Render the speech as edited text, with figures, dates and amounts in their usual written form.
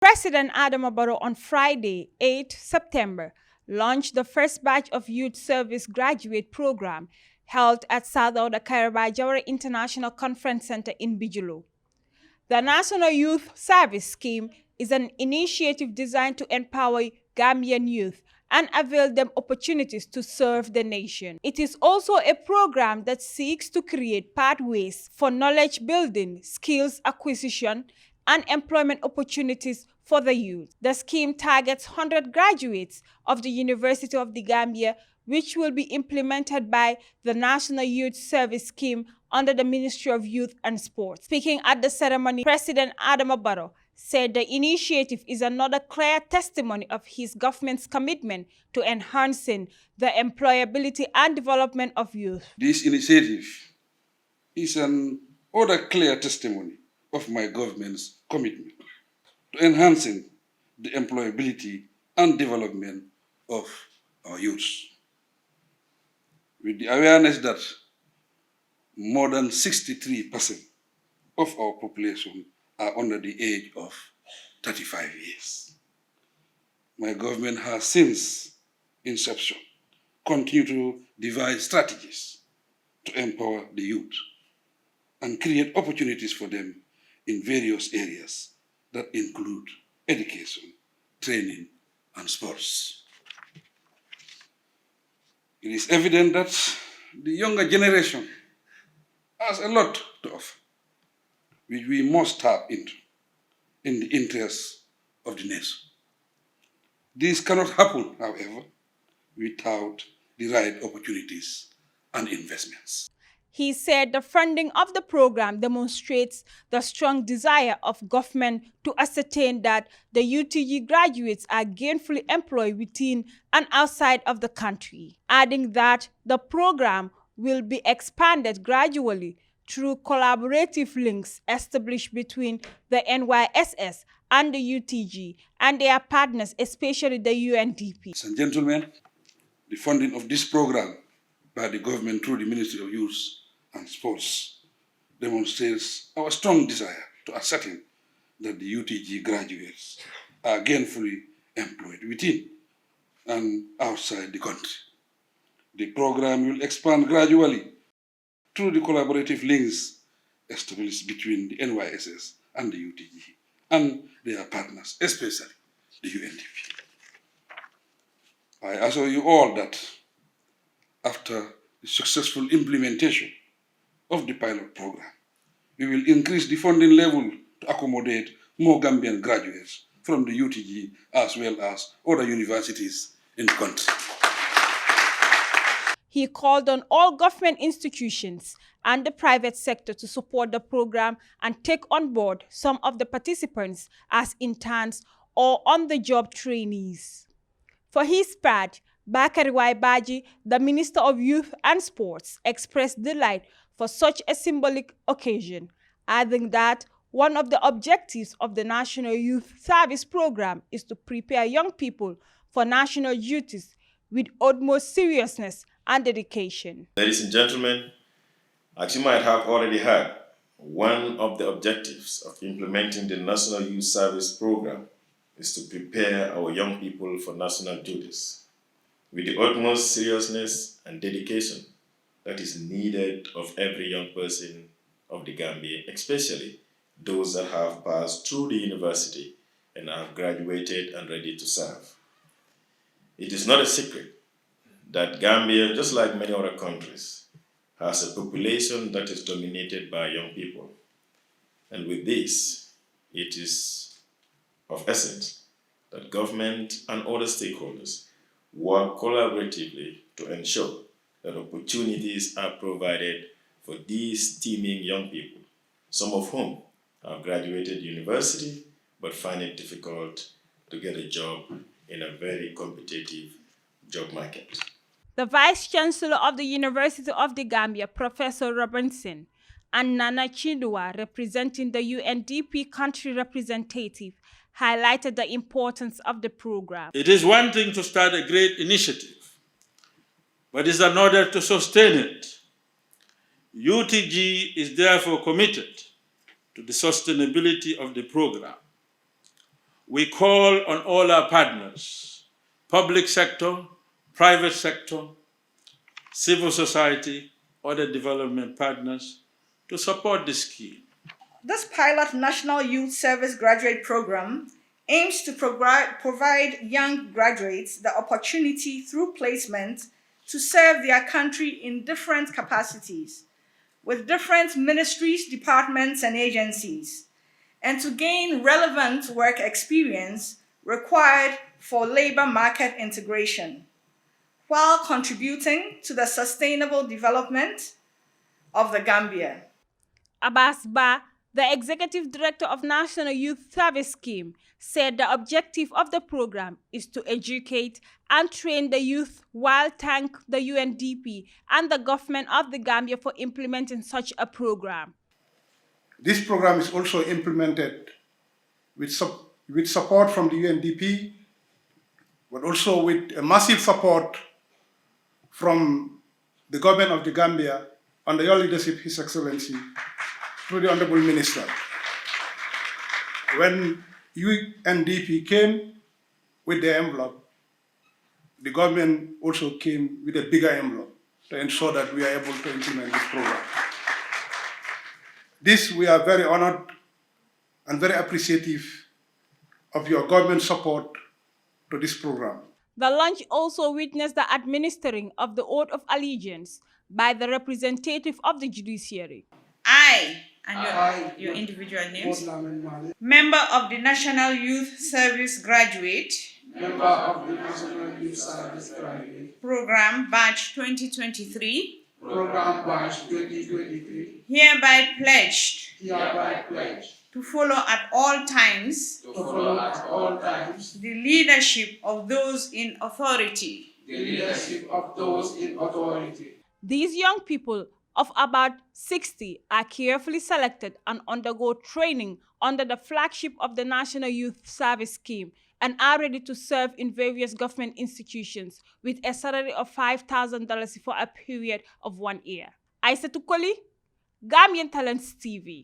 President Barrow on Friday, 8 September, launched the first batch of Youth Service Graduate Program held at South Jawara International Conference Center in Bigelow. The National Youth Service Scheme is an initiative designed to empower Gambian youth and avail them opportunities to serve the nation. It is also a program that seeks to create pathways for knowledge building, skills acquisition, and employment opportunities for the youth. The scheme targets 100 graduates of the University of the Gambia, which will be implemented by the National Youth Service Scheme under the Ministry of Youth and Sports. Speaking at the ceremony, President Barrow said the initiative is another clear testimony of his government's commitment to enhancing the employability and development of youth. This initiative is another clear testimony of my government's commitment to enhancing the employability and development of our youth. With the awareness that more than 63% of our population are under the age of 35 years. My government has since inception continued to devise strategies to empower the youth and create opportunities for them in various areas that include education, training, and sports. It is evident that the younger generation has a lot to offer, which we must tap into in the interests of the nation. This cannot happen, however, without the right opportunities and investments. He said the funding of the program demonstrates the strong desire of government to ascertain that the UTG graduates are gainfully employed within and outside of the country, adding that the program will be expanded gradually through collaborative links established between the NYSS and the UTG and their partners, especially the UNDP. Ladies and gentlemen, the funding of this program by the government through the Ministry of Youth and Sports demonstrates our strong desire to ascertain that the UTG graduates are gainfully employed within and outside the country. The program will expand gradually through the collaborative links established between the NYSS and the UTG and their partners, especially the UNDP. I assure you all that after the successful implementation of the pilot program, we will increase the funding level to accommodate more Gambian graduates from the UTG as well as other universities in the country. He called on all government institutions and the private sector to support the program and take on board some of the participants as interns or on-the-job trainees. For his part, Bakari Waibaji, the Minister of Youth and Sports, expressed delight for such a symbolic occasion, adding that one of the objectives of the National Youth Service Program is to prepare young people for national duties with utmost seriousness and dedication. Ladies and gentlemen, as you might have already heard, one of the objectives of implementing the National Youth Service Program is to prepare our young people for national duties with the utmost seriousness and dedication that is needed of every young person of the Gambia, especially those that have passed through the university and have graduated and ready to serve. It is not a secret that Gambia, just like many other countries, has a population that is dominated by young people. And with this, it is of essence that government and other stakeholders work collaboratively to ensure that opportunities are provided for these teeming young people, some of whom have graduated university but find it difficult to get a job in a very competitive job market. The Vice Chancellor of the University of the Gambia, Professor Robinson, and Nana Chindua, representing the UNDP country representative, highlighted the importance of the program. It is one thing to start a great initiative, but it's another to sustain it. UTG is therefore committed to the sustainability of the program. we call on all our partners, public sector, private sector, civil society, other development partners, to support this scheme. This pilot National Youth Service Graduate Program aims to provide young graduates the opportunity through placement to serve their country in different capacities with different ministries, departments, and agencies, and to gain relevant work experience required for labor market integration, while contributing to the sustainable development of the Gambia. Abbas Ba, the Executive Director of National Youth Service Scheme, said the objective of the program is to educate and train the youth while thank the UNDP and the government of the Gambia for implementing such a program. This program is also implemented with support from the UNDP, but also with a massive support from the government of the Gambia under your leadership, His Excellency, through the Honorable Minister. When UNDP came with the envelope, the government also came with a bigger envelope to ensure that we are able to implement this program. This, we are very honored and very appreciative of your government support to this program. The launch also witnessed the administering of the oath of allegiance by the representative of the judiciary. I, and your individual names. Member of the National Youth Service Graduate. Member of the National Youth Service Graduate. Program Batch 2023. Program Batch 2023. Hereby pledged. Hereby pledged. To follow at all times. To follow at all times. The leadership of those in authority. The leadership of those in authority. These young people of about 60 are carefully selected and undergo training under the flagship of the National Youth Service Scheme and are ready to serve in various government institutions with a salary of $5,000 for a period of 1 year. Aissatou Koli, Gambian Talents TV.